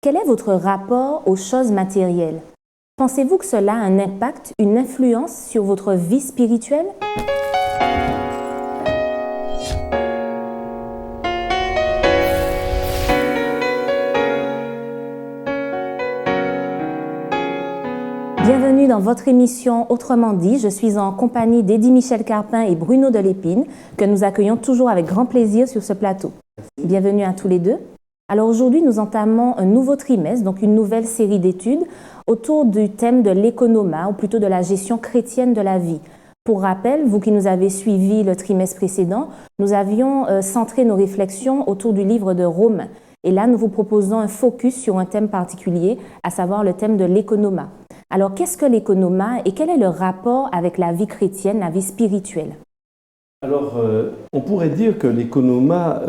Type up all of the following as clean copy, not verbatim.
Quel est votre rapport aux choses matérielles? Pensez-vous que cela a un impact, une influence sur votre vie spirituelle? Bienvenue dans votre émission Autrement dit. Je suis en compagnie d'Eddie Michel Carpin et Bruno Delépine, que nous accueillons toujours avec grand plaisir sur ce plateau. Bienvenue à tous les deux. Alors aujourd'hui, nous entamons un nouveau trimestre, donc une nouvelle série d'études autour du thème de l'économat, ou plutôt de la gestion chrétienne de la vie. Pour rappel, vous qui nous avez suivis le trimestre précédent, nous avions centré nos réflexions autour du livre de Romains. Et là, nous vous proposons un focus sur un thème particulier, à savoir le thème de l'économat. Alors, qu'est-ce que l'économat et quel est le rapport avec la vie chrétienne, la vie spirituelle? Alors, on pourrait dire que l'économat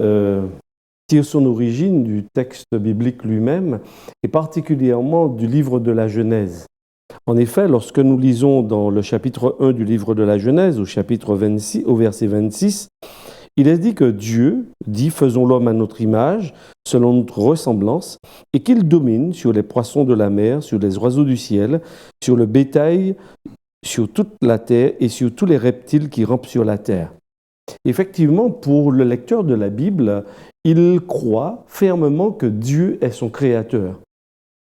tire son origine du texte biblique lui-même et particulièrement du livre de la Genèse. En effet, lorsque nous lisons dans le chapitre 1 du livre de la Genèse, au chapitre 26, au verset 26, il est dit que Dieu dit « Faisons l'homme à notre image, selon notre ressemblance, et qu'il domine sur les poissons de la mer, sur les oiseaux du ciel, sur le bétail, sur toute la terre et sur tous les reptiles qui rampent sur la terre. » Effectivement, pour le lecteur de la Bible, il croit fermement que Dieu est son créateur.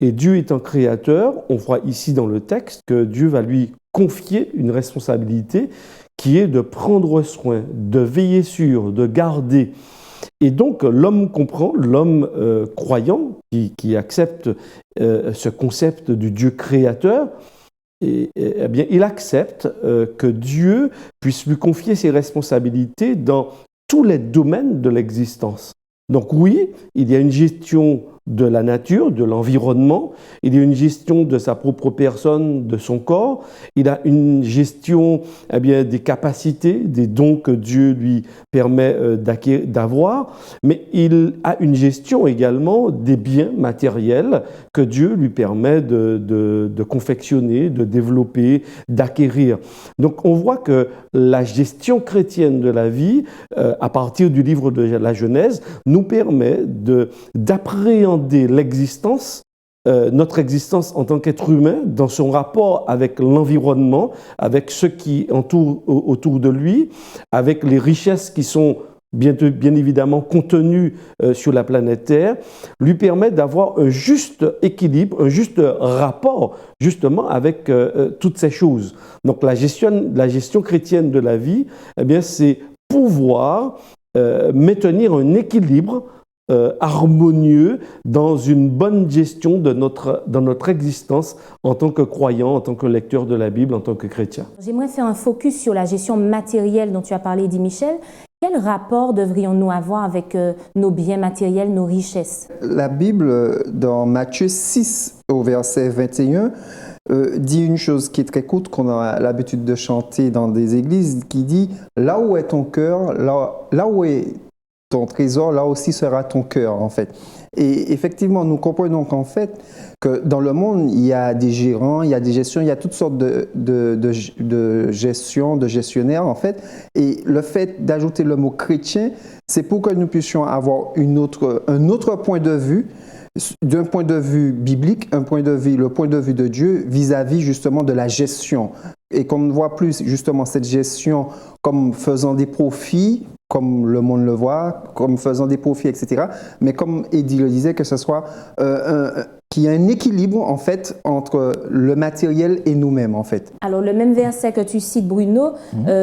Et Dieu étant créateur, on voit ici dans le texte que Dieu va lui confier une responsabilité qui est de prendre soin, de veiller sur, de garder. Et donc l'homme comprend, l'homme croyant qui accepte ce concept du Dieu créateur, eh bien, il accepte que Dieu puisse lui confier ses responsabilités dans tous les domaines de l'existence. Donc oui, il y a une gestion de la nature, de l'environnement, il y a une gestion de sa propre personne, de son corps, il a une gestion des capacités, des dons que Dieu lui permet d'avoir, mais il a une gestion également des biens matériels que Dieu lui permet de confectionner, de développer, d'acquérir. Donc on voit que la gestion chrétienne de la vie, à partir du livre de la Genèse, nous permet d'appréhender l'existence, notre existence en tant qu'être humain, dans son rapport avec l'environnement, avec ceux qui entourent autour de lui, avec les richesses qui sont bien évidemment contenues sur la planète Terre, lui permet d'avoir un juste équilibre, un juste rapport justement avec toutes ces choses. Donc la gestion chrétienne de la vie, c'est pouvoir maintenir un équilibre harmonieux dans une bonne gestion dans notre existence en tant que croyant, en tant que lecteur de la Bible, en tant que chrétien. J'aimerais faire un focus sur la gestion matérielle dont tu as parlé, Eddie Michel. Quel rapport devrions-nous avoir avec nos biens matériels, nos richesses? La Bible, dans Matthieu 6, au verset 21, dit une chose qui est très courte, qu'on a l'habitude de chanter dans des églises, qui dit « Là où est ton cœur, là où est ton trésor, là aussi sera ton cœur, en fait. » Et effectivement, nous comprenons qu'en fait, que dans le monde, il y a des gérants, il y a des gestions, il y a toutes sortes de gestion, de gestionnaires, en fait. Et le fait d'ajouter le mot chrétien, c'est pour que nous puissions avoir un autre point de vue, d'un point de vue biblique, le point de vue de Dieu vis-à-vis justement de la gestion. Et qu'on ne voit plus justement cette gestion comme faisant des profits, comme le monde le voit, comme faisant des profits, etc. Mais comme Eddie le disait, que ce soit qu'il y ait un équilibre en fait entre le matériel et nous-mêmes en fait. Alors le même verset que tu cites, Bruno,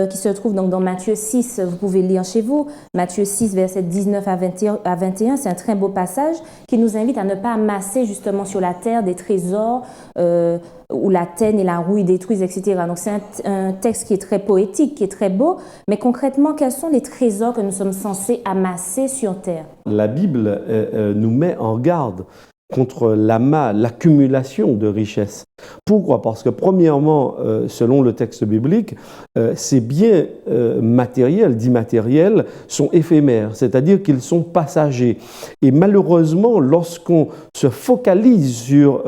qui se trouve donc dans Matthieu 6, vous pouvez le lire chez vous, Matthieu 6, verset 19 à 21, c'est un très beau passage qui nous invite à ne pas amasser justement sur la terre des trésors où la teigne et la rouille détruisent, etc. Donc c'est un texte qui est très poétique, qui est très beau, mais concrètement, quels sont les trésors que nous sommes censés amasser sur terre? La Bible nous met en garde contre l'accumulation de richesses. Pourquoi? Parce que premièrement, selon le texte biblique, ces biens matériels, dits matériels, sont éphémères, c'est-à-dire qu'ils sont passagers. Et malheureusement, lorsqu'on se focalise sur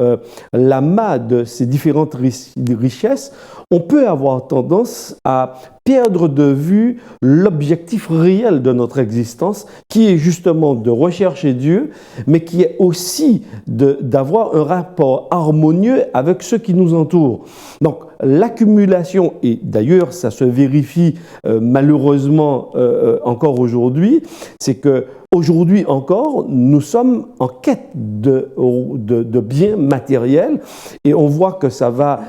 l'amas de ces différentes richesses, on peut avoir tendance à perdre de vue l'objectif réel de notre existence, qui est justement de rechercher Dieu, mais qui est aussi d'avoir un rapport harmonieux avec ceux qui nous entourent. Donc, l'accumulation, et d'ailleurs ça se vérifie malheureusement encore aujourd'hui, c'est que aujourd'hui encore, nous sommes en quête de biens matériels et on voit que ça va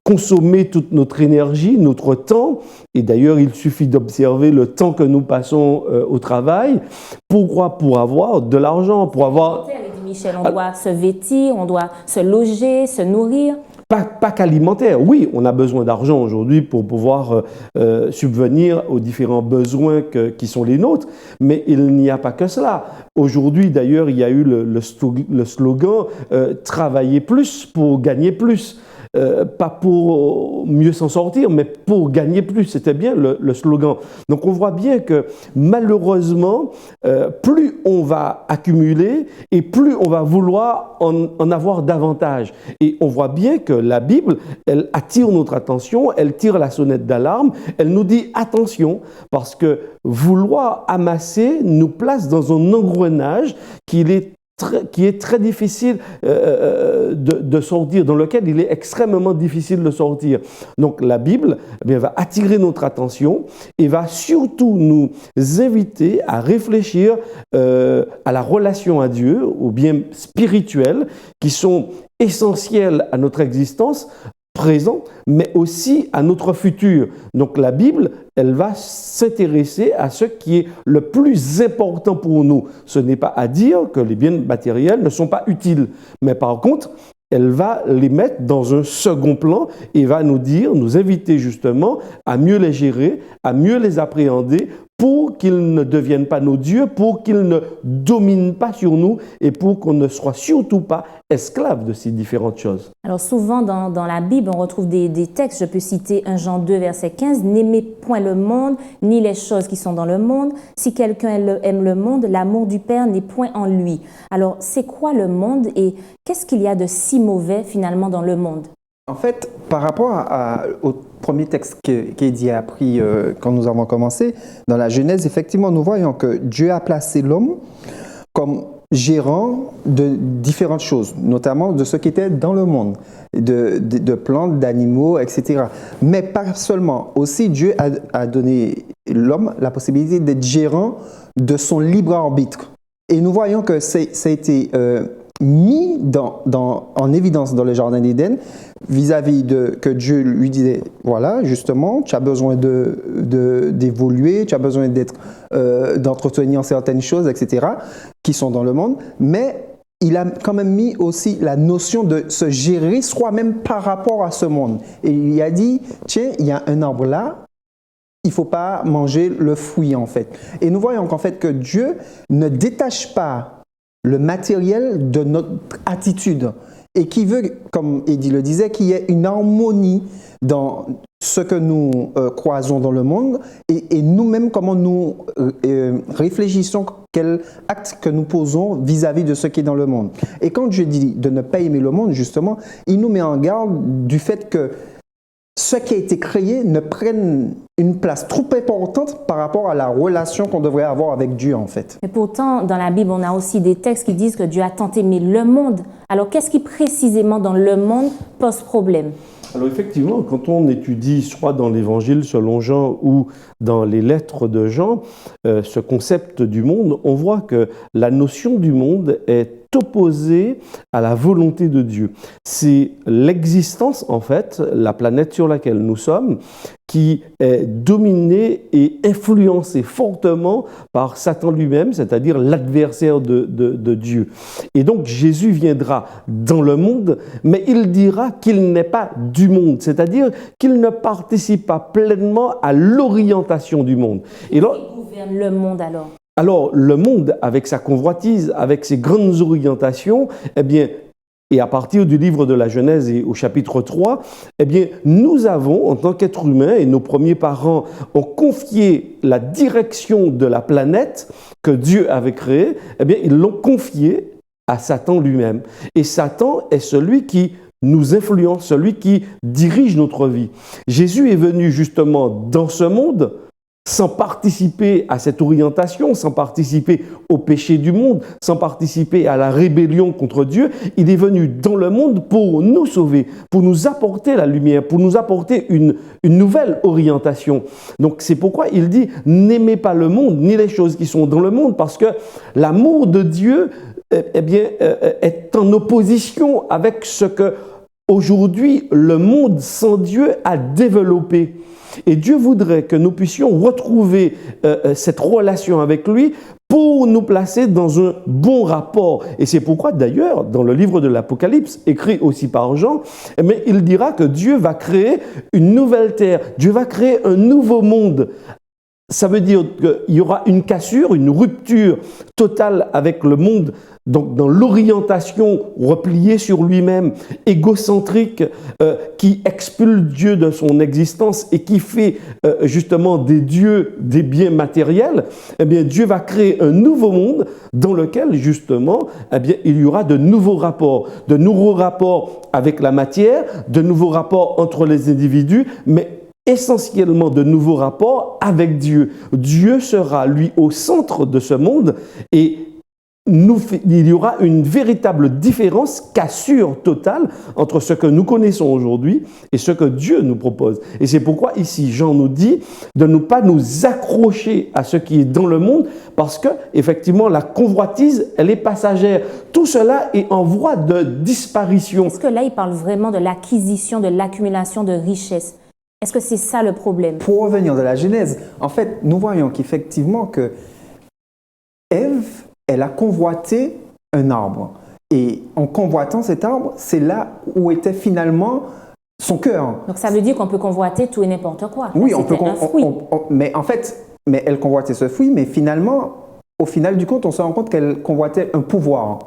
consommer toute notre énergie, notre temps. Et d'ailleurs, il suffit d'observer le temps que nous passons au travail. Pourquoi? Pour avoir de l'argent, pour avoir... Michel, on doit se vêtir, on doit se loger, se nourrir. Pas qu'alimentaire. Oui, on a besoin d'argent aujourd'hui pour pouvoir subvenir aux différents besoins qui sont les nôtres, mais il n'y a pas que cela. Aujourd'hui, d'ailleurs, il y a eu le slogan « Travailler plus pour gagner plus ». Pas pour mieux s'en sortir, mais pour gagner plus. C'était bien le slogan. Donc on voit bien que malheureusement, plus on va accumuler et plus on va vouloir en avoir davantage. Et on voit bien que la Bible, elle attire notre attention, elle tire la sonnette d'alarme, elle nous dit attention, parce que vouloir amasser nous place dans un engrenage qui est très difficile de sortir, dans lequel il est extrêmement difficile de sortir. Donc la Bible va attirer notre attention et va surtout nous inviter à réfléchir à la relation à Dieu, aux biens spirituels qui sont essentiels à notre existence présent, mais aussi à notre futur. Donc la Bible, elle va s'intéresser à ce qui est le plus important pour nous. Ce n'est pas à dire que les biens matériels ne sont pas utiles, mais par contre, elle va les mettre dans un second plan et va nous inviter justement à mieux les gérer, à mieux les appréhender pour qu'ils ne deviennent pas nos dieux, pour qu'ils ne dominent pas sur nous et pour qu'on ne soit surtout pas esclaves de ces différentes choses. Alors souvent dans la Bible, on retrouve des textes, je peux citer 1 Jean 2, verset 15, « N'aimez point le monde, ni les choses qui sont dans le monde. Si quelqu'un aime le monde, l'amour du Père n'est point en lui. » Alors c'est quoi le monde et qu'est-ce qu'il y a de si mauvais finalement dans le monde? En fait, par rapport au premier texte qui est dit et appris quand nous avons commencé, dans la Genèse, effectivement, nous voyons que Dieu a placé l'homme comme gérant de différentes choses, notamment de ce qui était dans le monde, de plantes, d'animaux, etc. Mais pas seulement. Aussi, Dieu a donné l'homme la possibilité d'être gérant de son libre arbitre. Et nous voyons que ça a été mis en évidence dans le Jardin d'Éden vis-à-vis que Dieu lui disait, voilà, justement, tu as besoin d'évoluer, tu as besoin d'entretenir certaines choses, etc., qui sont dans le monde, mais il a quand même mis aussi la notion de se gérer soi-même par rapport à ce monde. Et il lui a dit, tiens, il y a un arbre là, il ne faut pas manger le fruit, en fait. Et nous voyons qu'en fait, que Dieu ne détache pas le matériel de notre attitude et qui veut, comme Eddie le disait, qu'il y ait une harmonie dans ce que nous croisons dans le monde et nous-mêmes comment nous réfléchissons, quel acte que nous posons vis-à-vis de ce qui est dans le monde. Et quand Dieu dit de ne pas aimer le monde, justement, il nous met en garde du fait que ce qui a été créé ne prenne une place trop importante par rapport à la relation qu'on devrait avoir avec Dieu, en fait. Mais pourtant, dans la Bible, on a aussi des textes qui disent que Dieu a tant aimé le monde. Alors, qu'est-ce qui précisément dans le monde pose problème? Alors effectivement, quand on étudie soit dans l'Évangile selon Jean ou dans les lettres de Jean, ce concept du monde, on voit que la notion du monde est opposée à la volonté de Dieu. C'est l'existence, en fait, la planète sur laquelle nous sommes, qui est dominée et influencée fortement par Satan lui-même, c'est-à-dire l'adversaire de Dieu. Et donc Jésus viendra dans le monde, mais il dira qu'il n'est pas du monde, c'est-à-dire qu'il ne participe pas pleinement à l'orientation du monde. Et là, qui gouverne le monde alors? Alors, le monde, avec sa convoitise, avec ses grandes orientations, eh bien, et à partir du livre de la Genèse et au chapitre 3, eh bien, nous avons, en tant qu'êtres humains, et nos premiers parents ont confié la direction de la planète que Dieu avait créée, eh bien, ils l'ont confiée à Satan lui-même. Et Satan est celui qui nous influence, celui qui dirige notre vie. Jésus est venu justement dans ce monde sans participer à cette orientation, sans participer au péché du monde, sans participer à la rébellion contre Dieu. Il est venu dans le monde pour nous sauver, pour nous apporter la lumière, pour nous apporter une nouvelle orientation. Donc c'est pourquoi il dit « N'aimez pas le monde, ni les choses qui sont dans le monde », parce que l'amour de Dieu est en opposition avec ce que aujourd'hui le monde sans Dieu a développé. Et Dieu voudrait que nous puissions retrouver cette relation avec lui pour nous placer dans un bon rapport. Et c'est pourquoi d'ailleurs, dans le livre de l'Apocalypse, écrit aussi par Jean, il dira que Dieu va créer une nouvelle terre, Dieu va créer un nouveau monde. Ça veut dire qu'il y aura une cassure, une rupture totale avec le monde, donc dans l'orientation repliée sur lui-même, égocentrique, qui expulse Dieu de son existence et qui fait justement des dieux des biens matériels. Eh bien, Dieu va créer un nouveau monde dans lequel justement, eh bien, il y aura de nouveaux rapports avec la matière, de nouveaux rapports entre les individus, mais essentiellement de nouveaux rapports avec Dieu. Dieu sera, lui, au centre de ce monde et il y aura une véritable différence, cassure totale entre ce que nous connaissons aujourd'hui et ce que Dieu nous propose. Et c'est pourquoi ici, Jean nous dit de ne pas nous accrocher à ce qui est dans le monde parce que, effectivement, la convoitise, elle est passagère. Tout cela est en voie de disparition. Est-ce que là, il parle vraiment de l'acquisition, de l'accumulation de richesses? Est-ce que c'est ça le problème? Pour revenir de la Genèse, en fait, nous voyons qu'effectivement que Ève, elle a convoité un arbre. Et en convoitant cet arbre, c'est là où était finalement son cœur. Donc ça veut dire qu'on peut convoiter tout et n'importe quoi. Oui, on peut un fruit. mais en fait, elle convoitait ce fruit, mais finalement, au final du compte, on se rend compte qu'elle convoitait un pouvoir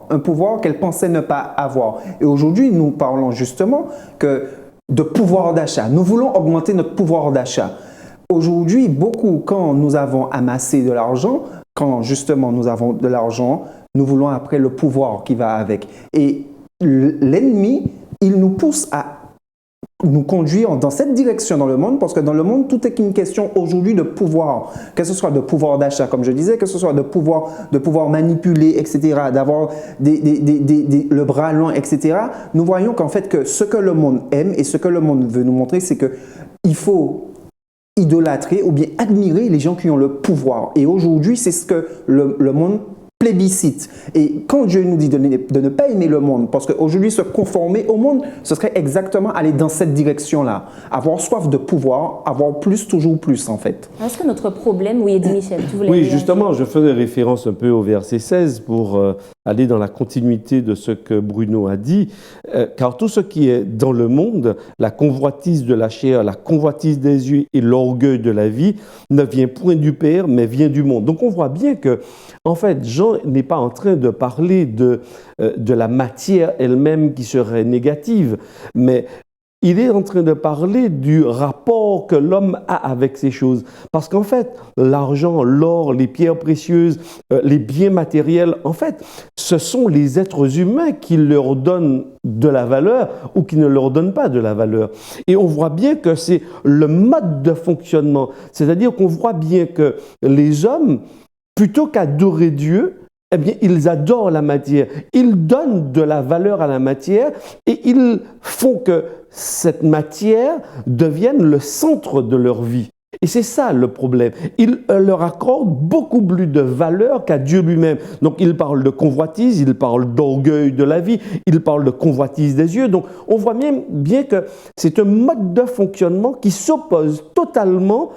qu'elle pensait ne pas avoir. Et aujourd'hui, nous parlons justement de pouvoir d'achat. Nous voulons augmenter notre pouvoir d'achat. Aujourd'hui, quand nous avons amassé de l'argent, quand justement nous avons de l'argent, nous voulons après le pouvoir qui va avec. Et l'ennemi, il nous pousse à nous conduire dans cette direction dans le monde, parce que dans le monde, tout est une question aujourd'hui de pouvoir, que ce soit de pouvoir d'achat, comme je disais, que ce soit de pouvoir manipuler, etc., d'avoir le bras long, etc. Nous voyons qu'en fait, que ce que le monde aime et ce que le monde veut nous montrer, c'est qu'il faut idolâtrer ou bien admirer les gens qui ont le pouvoir. Et aujourd'hui, c'est ce que le monde plébiscite. Et quand Dieu nous dit de ne pas aimer le monde, parce qu'aujourd'hui, se conformer au monde, ce serait exactement aller dans cette direction-là. Avoir soif de pouvoir, avoir plus, toujours plus, en fait. Est-ce que notre problème, oui, Eddie Michel, tu voulais Oui, dire justement, je faisais référence un peu au verset 16 pour aller dans la continuité de ce que Bruno a dit, car tout ce qui est dans le monde, la convoitise de la chair, la convoitise des yeux et l'orgueil de la vie, ne vient point du Père, mais vient du monde. Donc on voit bien que, en fait, Jean n'est pas en train de parler de la matière elle-même qui serait négative, mais il est en train de parler du rapport que l'homme a avec ces choses. Parce qu'en fait, l'argent, l'or, les pierres précieuses, les biens matériels, en fait, ce sont les êtres humains qui leur donnent de la valeur ou qui ne leur donnent pas de la valeur. Et on voit bien que c'est le mode de fonctionnement. C'est-à-dire qu'on voit bien que les hommes, plutôt qu'adorer Dieu, eh bien, ils adorent la matière. Ils donnent de la valeur à la matière et ils font que cette matière devienne le centre de leur vie. Et c'est ça le problème. Ils leur accordent beaucoup plus de valeur qu'à Dieu lui-même. Donc, ils parlent de convoitise, ils parlent d'orgueil de la vie, ils parlent de convoitise des yeux. Donc, on voit bien que c'est un mode de fonctionnement qui s'oppose totalement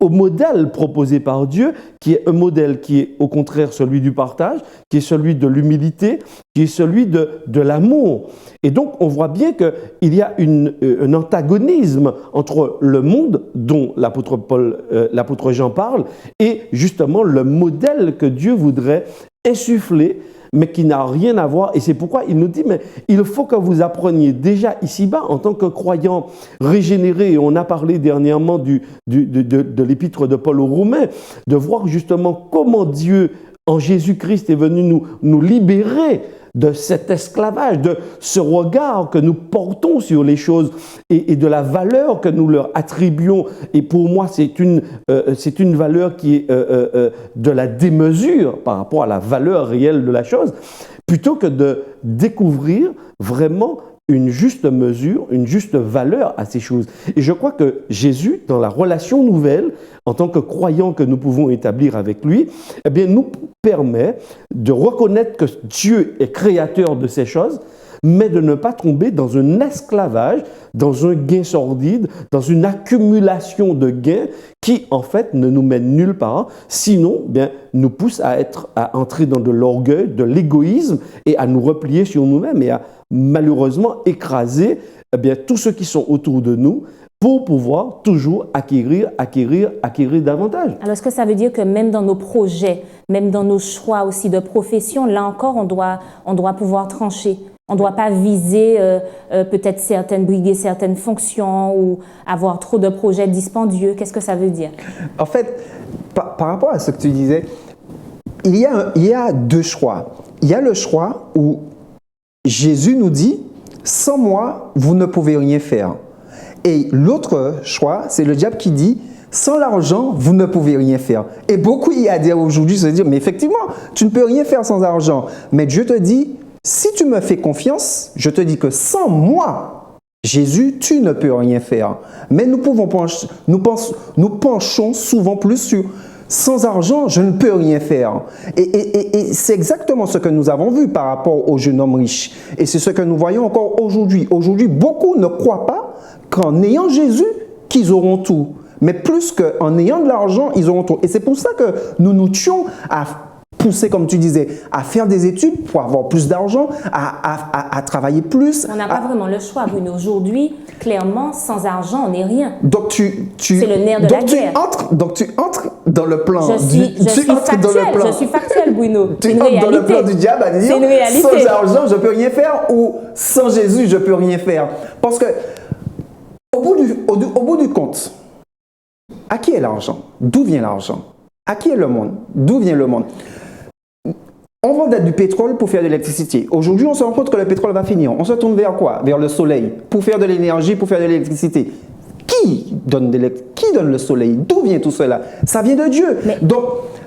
au modèle proposé par Dieu, qui est un modèle qui est au contraire celui du partage, qui est celui de l'humilité, qui est celui de l'amour. Et donc, on voit bien qu'il y a un antagonisme entre le monde dont l'apôtre Jean parle et justement le modèle que Dieu voudrait insuffler, mais qui n'a rien à voir. Et c'est pourquoi il nous dit, mais il faut que vous appreniez déjà ici-bas, en tant que croyants régénérés, et on a parlé dernièrement de l'épître de Paul aux Romains, de voir justement comment Dieu, en Jésus-Christ, est venu nous libérer de cet esclavage, de ce regard que nous portons sur les choses et de la valeur que nous leur attribuons. Et pour moi, c'est une valeur qui est de la démesure par rapport à la valeur réelle de la chose, plutôt que de découvrir vraiment une juste mesure, une juste valeur à ces choses. Et je crois que Jésus, dans la relation nouvelle, en tant que croyant que nous pouvons établir avec lui, eh bien, nous permet de reconnaître que Dieu est créateur de ces choses, mais de ne pas tomber dans un esclavage, dans un gain sordide, dans une accumulation de gains qui, en fait, ne nous mène nulle part, sinon, bien, nous pousse à entrer dans de l'orgueil, de l'égoïsme et à nous replier sur nous-mêmes et à malheureusement écraser bien, tous ceux qui sont autour de nous pour pouvoir toujours acquérir davantage. Alors, est-ce que ça veut dire que même dans nos projets, même dans nos choix aussi de profession, là encore, on doit pouvoir trancher? On ne doit pas viser peut-être briguer certaines fonctions ou avoir trop de projets dispendieux. Qu'est-ce que ça veut dire? En fait, par rapport à ce que tu disais, il y a deux choix. Il y a le choix où Jésus nous dit « Sans moi, vous ne pouvez rien faire ». Et l'autre choix, c'est le diable qui dit « Sans l'argent, vous ne pouvez rien faire ». Et beaucoup y a à dire aujourd'hui, se dire « Mais effectivement, tu ne peux rien faire sans argent ». Mais Dieu te dit « Si tu me fais confiance, je te dis que sans moi, Jésus, tu ne peux rien faire ». Mais nous penchons souvent plus sur « Sans argent, je ne peux rien faire ». Et c'est exactement ce que nous avons vu par rapport au jeune homme riche. Et c'est ce que nous voyons encore aujourd'hui. Aujourd'hui, beaucoup ne croient pas qu'en ayant Jésus, qu'ils auront tout. Mais plus qu'en ayant de l'argent, ils auront tout. Et c'est pour ça que nous nous tuons à pousser, comme tu disais, à faire des études pour avoir plus d'argent, à travailler plus. On n'a pas vraiment le choix, Bruno. Aujourd'hui, clairement, sans argent, on n'est rien. Donc c'est le nerf de la guerre. Donc tu entres dans le plan. Je suis factuel, Bruno. Tu entres dans le plan du diable à dire sans argent, je ne peux rien faire, ou sans Jésus, je ne peux rien faire. Parce que au bout du compte, à qui est l'argent? D'où vient l'argent? À qui est le monde? D'où vient le monde? On vend du pétrole pour faire de l'électricité. Aujourd'hui, on se rend compte que le pétrole va finir. On se tourne vers quoi? Vers le soleil. Pour faire de l'énergie, pour faire de l'électricité. Qui donne le soleil? D'où vient tout cela? Ça vient de Dieu.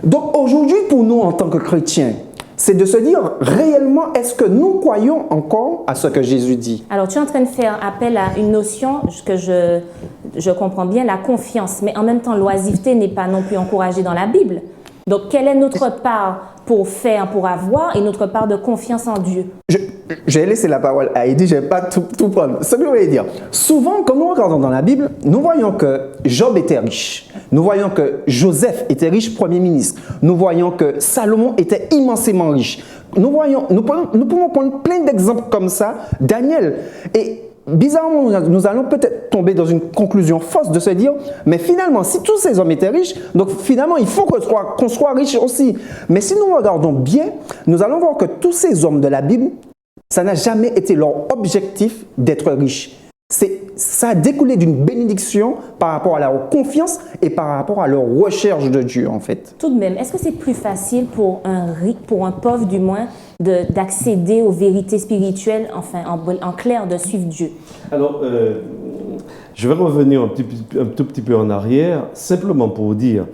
Donc aujourd'hui, pour nous, en tant que chrétiens, c'est de se dire réellement, est-ce que nous croyons encore à ce que Jésus dit? Alors, tu es en train de faire appel à une notion que je comprends bien, la confiance. Mais en même temps, l'oisiveté n'est pas non plus encouragée dans la Bible. Donc, quelle est notre part pour faire, pour avoir, et notre part de confiance en Dieu? J'ai laissé la parole à Heidi, je ne vais pas tout prendre. Ce que je voulais dire, souvent, quand nous regardons dans la Bible, nous voyons que Job était riche. Nous voyons que Joseph était riche, premier ministre. Nous voyons que Salomon était immensément riche. Nous pouvons prendre plein d'exemples comme ça. Daniel. Et bizarrement, nous allons peut-être tomber dans une conclusion fausse de se dire, mais finalement, si tous ces hommes étaient riches, donc finalement, il faut qu'on soit riche aussi. Mais si nous regardons bien, nous allons voir que tous ces hommes de la Bible, ça n'a jamais été leur objectif d'être riche. Ça a découlé d'une bénédiction par rapport à leur confiance et par rapport à leur recherche de Dieu, en fait. Tout de même, est-ce que c'est plus facile pour un pauvre, du moins, d'accéder aux vérités spirituelles, enfin, en clair, de suivre Dieu? Alors, je vais revenir un tout petit peu en arrière, simplement pour dire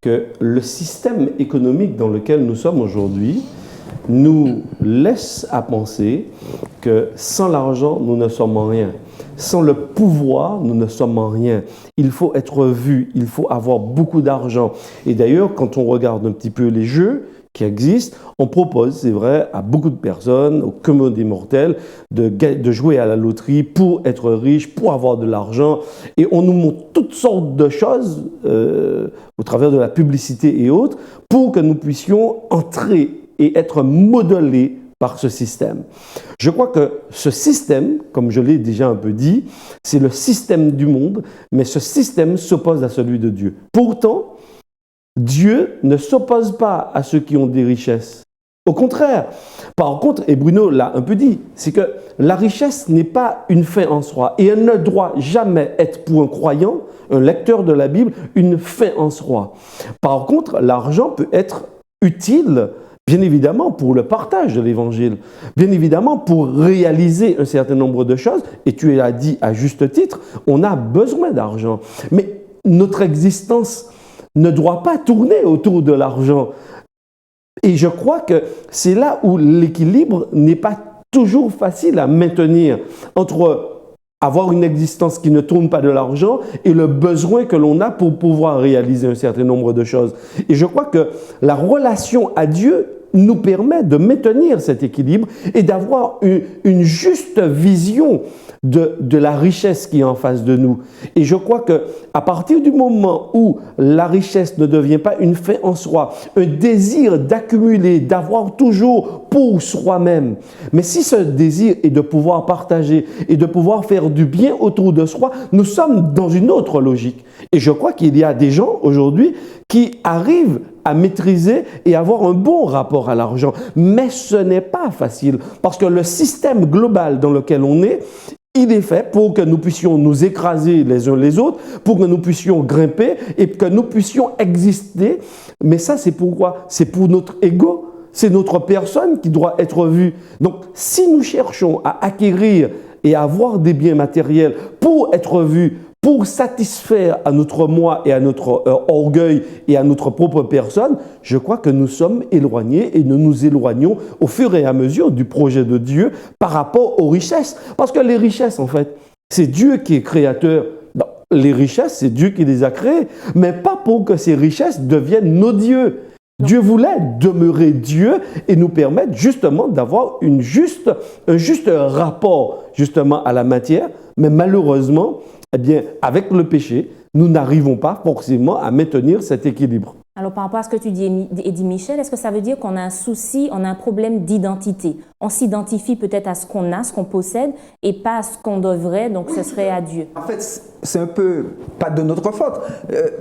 que le système économique dans lequel nous sommes aujourd'hui nous laisse à penser que sans l'argent, nous ne sommes en rien. Sans le pouvoir, nous ne sommes en rien. Il faut être vu, il faut avoir beaucoup d'argent. Et d'ailleurs, quand on regarde un petit peu les jeux qui existent, on propose, c'est vrai, à beaucoup de personnes, au commun des mortels, de jouer à la loterie pour être riche, pour avoir de l'argent. Et on nous montre toutes sortes de choses au travers de la publicité et autres pour que nous puissions entrer et être modelés par ce système. Je crois que ce système, comme je l'ai déjà un peu dit, c'est le système du monde, mais ce système s'oppose à celui de Dieu. Pourtant, Dieu ne s'oppose pas à ceux qui ont des richesses. Au contraire. Par contre, et Bruno l'a un peu dit, c'est que la richesse n'est pas une fin en soi et elle ne doit jamais être pour un croyant, un lecteur de la Bible, une fin en soi. Par contre, l'argent peut être utile bien évidemment pour le partage de l'Évangile, bien évidemment pour réaliser un certain nombre de choses, et tu l'as dit à juste titre, on a besoin d'argent. Mais notre existence ne doit pas tourner autour de l'argent. Et je crois que c'est là où l'équilibre n'est pas toujours facile à maintenir entre avoir une existence qui ne tourne pas de l'argent et le besoin que l'on a pour pouvoir réaliser un certain nombre de choses. Et je crois que la relation à Dieu nous permet de maintenir cet équilibre et d'avoir une juste vision de la richesse qui est en face de nous. Et je crois qu'à partir du moment où la richesse ne devient pas une fin en soi, un désir d'accumuler, d'avoir toujours pour soi-même, mais si ce désir est de pouvoir partager et de pouvoir faire du bien autour de soi, nous sommes dans une autre logique. Et je crois qu'il y a des gens aujourd'hui qui arrivent à maîtriser et avoir un bon rapport à l'argent. Mais ce n'est pas facile parce que le système global dans lequel on est, il est fait pour que nous puissions nous écraser les uns les autres, pour que nous puissions grimper et que nous puissions exister. Mais ça, c'est pourquoi? C'est pour notre ego, c'est notre personne qui doit être vue. Donc, si nous cherchons à acquérir et à avoir des biens matériels pour être vus, pour satisfaire à notre moi et à notre orgueil et à notre propre personne, je crois que nous sommes éloignés et nous nous éloignons au fur et à mesure du projet de Dieu par rapport aux richesses. Parce que les richesses, en fait, c'est Dieu qui est créateur. Non, les richesses, c'est Dieu qui les a créées, mais pas pour que ces richesses deviennent nos dieux. Dieu voulait demeurer Dieu et nous permettre justement d'avoir un juste rapport justement à la matière, mais malheureusement, eh bien, avec le péché, nous n'arrivons pas forcément à maintenir cet équilibre. Alors, par rapport à ce que tu dis, Eddie Michel, est-ce que ça veut dire qu'on a un souci, on a un problème d'identité? On s'identifie peut-être à ce qu'on a, ce qu'on possède, et pas à ce qu'on devrait, donc ce serait à Dieu. En fait, c'est un peu pas de notre faute.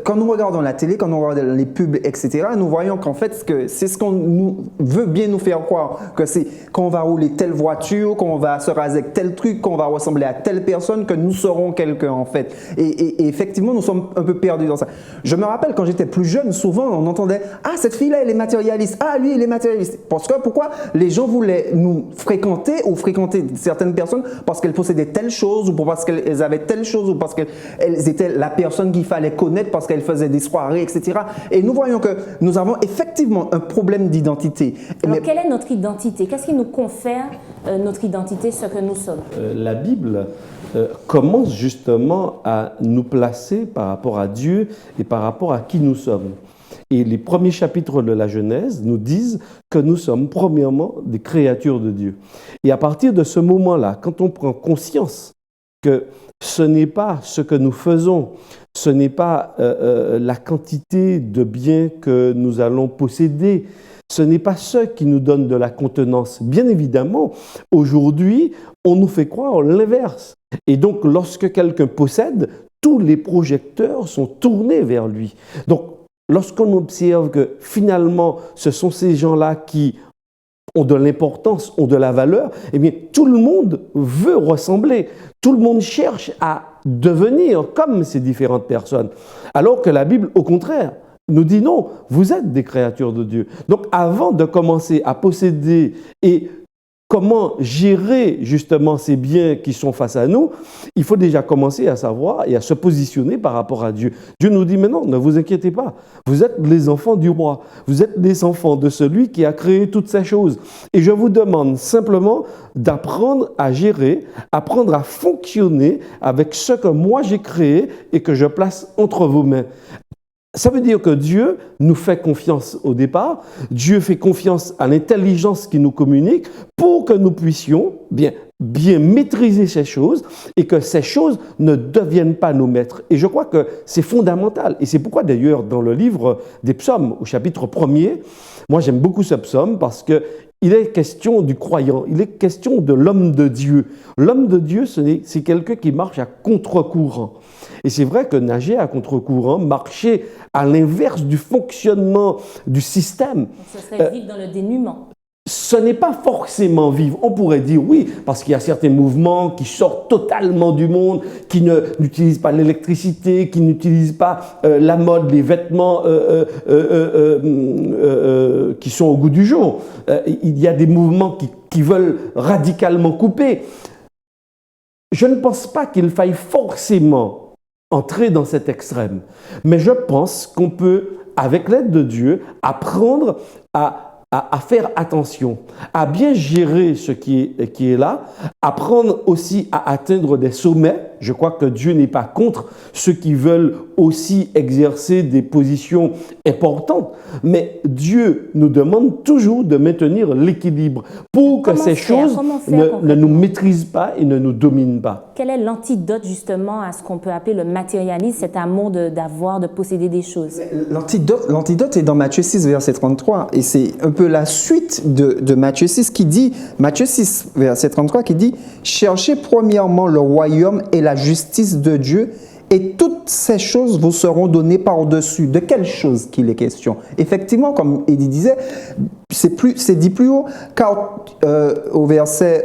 Quand nous regardons la télé, quand nous regardons les pubs, etc., nous voyons qu'en fait, c'est ce qu'on veut bien nous faire croire, que c'est qu'on va rouler telle voiture, qu'on va se raser avec tel truc, qu'on va ressembler à telle personne, que nous serons quelqu'un, en fait. Et effectivement, nous sommes un peu perdus dans ça. Je me rappelle, quand j'étais plus jeune, souvent, on entendait « Ah, cette fille-là, elle est matérialiste. Ah, lui, il est matérialiste. » Parce que, pourquoi les gens voulaient nous fréquenter ou fréquenter certaines personnes parce qu'elles possédaient telle chose ou parce qu'elles avaient telle chose ou parce qu'elles étaient la personne qu'il fallait connaître parce qu'elles faisaient des soirées, etc. Et nous voyons que nous avons effectivement un problème d'identité. Alors, quelle est notre identité? Qu'est-ce qui nous confère notre identité, ce que nous sommes? La Bible commence justement à nous placer par rapport à Dieu et par rapport à qui nous sommes. Et les premiers chapitres de la Genèse nous disent que nous sommes premièrement des créatures de Dieu. Et à partir de ce moment-là, quand on prend conscience que ce n'est pas ce que nous faisons, ce n'est pas la quantité de biens que nous allons posséder, ce n'est pas ce qui nous donne de la contenance. Bien évidemment, aujourd'hui, on nous fait croire l'inverse. Et donc, lorsque quelqu'un possède, tous les projecteurs sont tournés vers lui. Donc, lorsqu'on observe que finalement, ce sont ces gens-là qui ont de l'importance, ont de la valeur, eh bien, tout le monde veut ressembler. Tout le monde cherche à devenir comme ces différentes personnes. Alors que la Bible, au contraire, nous dit non, vous êtes des créatures de Dieu. Donc, avant de commencer à posséder et comment gérer justement ces biens qui sont face à nous, il faut déjà commencer à savoir et à se positionner par rapport à Dieu. Dieu nous dit, mais non, ne vous inquiétez pas, vous êtes les enfants du roi, vous êtes les enfants de celui qui a créé toutes ces choses. Et je vous demande simplement d'apprendre à gérer, apprendre à fonctionner avec ce que moi j'ai créé et que je place entre vos mains. Ça veut dire que Dieu nous fait confiance au départ, Dieu fait confiance à l'intelligence qui nous communique pour que nous puissions bien maîtriser ces choses et que ces choses ne deviennent pas nos maîtres. Et je crois que c'est fondamental. Et c'est pourquoi d'ailleurs dans le livre des psaumes, au chapitre 1er, moi j'aime beaucoup ce psaume parce que il est question du croyant, il est question de l'homme de Dieu. L'homme de Dieu, c'est quelqu'un qui marche à contre-courant. Et c'est vrai que nager à contre-courant, marcher à l'inverse du fonctionnement du système. Donc, ce serait vivre dans le dénuement. ce n'est pas forcément vivre. On pourrait dire oui, parce qu'il y a certains mouvements qui sortent totalement du monde, qui n'utilisent pas l'électricité, qui n'utilisent pas la mode, les vêtements qui sont au goût du jour. Il y a des mouvements qui veulent radicalement couper. Je ne pense pas qu'il faille forcément entrer dans cet extrême, mais je pense qu'on peut, avec l'aide de Dieu, apprendre à faire attention, à bien gérer ce qui est là, apprendre aussi à atteindre des sommets. Je crois que Dieu n'est pas contre ceux qui veulent aussi exercer des positions importantes, mais Dieu nous demande toujours de maintenir l'équilibre pour que ces choses ne nous maîtrisent pas et ne nous dominent pas. Quel est l'antidote justement à ce qu'on peut appeler le matérialisme, cet amour d'avoir, de posséder des choses? L'antidote est dans Matthieu 6, verset 33, et c'est un peu la suite de Matthieu 6 qui dit, Matthieu 6, verset 33 qui dit « Cherchez premièrement le royaume et la justice de Dieu, et toutes ces choses vous seront données par-dessus. » De quelles choses qu'il est question? Effectivement, comme Eddie disait, c'est dit plus haut, car au verset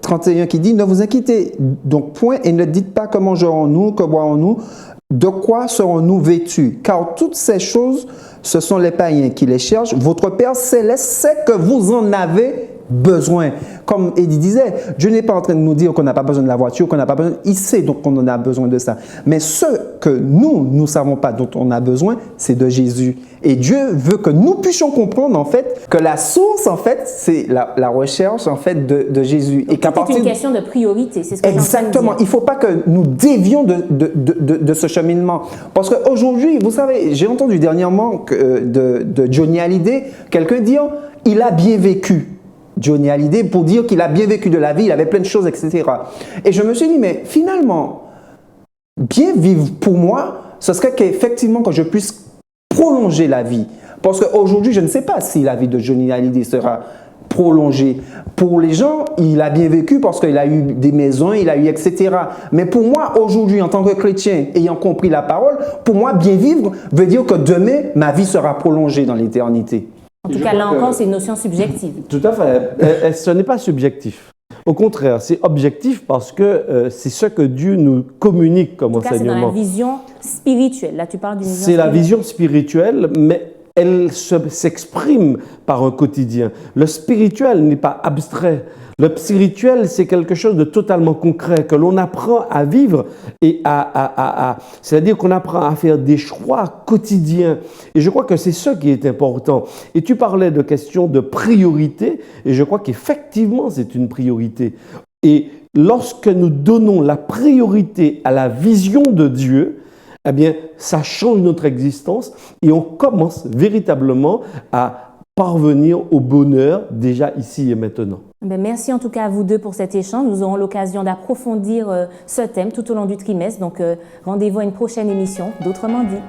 31 qui dit « Ne vous inquiétez donc point et ne dites pas que mangerons-nous, que boirons-nous, de quoi serons-nous vêtus? Car toutes ces choses, ce sont les païens qui les cherchent. Votre Père céleste sait que vous en avez besoin. » Comme Eddie disait, Dieu n'est pas en train de nous dire qu'on n'a pas besoin de la voiture, qu'on n'a pas besoin. Il sait donc qu'on en a besoin de ça. Mais ce que nous ne savons pas dont on a besoin, c'est de Jésus. Et Dieu veut que nous puissions comprendre en fait que la source en fait, c'est la recherche en fait de Jésus. Donc, c'est une question de priorité. C'est ce que exactement. Il ne faut pas que nous dévions de ce cheminement. Parce qu'aujourd'hui, vous savez, j'ai entendu dernièrement de Johnny Hallyday, quelqu'un dire « il a bien vécu ». Johnny Hallyday, pour dire qu'il a bien vécu de la vie, il avait plein de choses, etc. Et je me suis dit, mais finalement, bien vivre pour moi, ce serait qu'effectivement que je puisse prolonger la vie. Parce qu'aujourd'hui, je ne sais pas si la vie de Johnny Hallyday sera prolongée. Pour les gens, il a bien vécu parce qu'il a eu des maisons, il a eu, etc. Mais pour moi, aujourd'hui, en tant que chrétien, ayant compris la parole, pour moi, bien vivre veut dire que demain, ma vie sera prolongée dans l'éternité. En tout cas, là encore, c'est une notion subjective. Tout à fait. Ce n'est pas subjectif. Au contraire, c'est objectif parce que c'est ce que Dieu nous communique comme enseignement. C'est dans la vision spirituelle. Là, tu parles d'une vision spirituelle. C'est la vision spirituelle, mais elle s'exprime par un quotidien. Le spirituel n'est pas abstrait. Le spirituel, c'est quelque chose de totalement concret, que l'on apprend à vivre et c'est-à-dire qu'on apprend à faire des choix quotidiens. Et je crois que c'est ce qui est important. Et tu parlais de questions de priorité, et je crois qu'effectivement, c'est une priorité. Et lorsque nous donnons la priorité à la vision de Dieu, eh bien, ça change notre existence et on commence véritablement à parvenir au bonheur déjà ici et maintenant. Merci en tout cas à vous deux pour cet échange. Nous aurons l'occasion d'approfondir ce thème tout au long du trimestre. Donc, rendez-vous à une prochaine émission d'Autrement dit.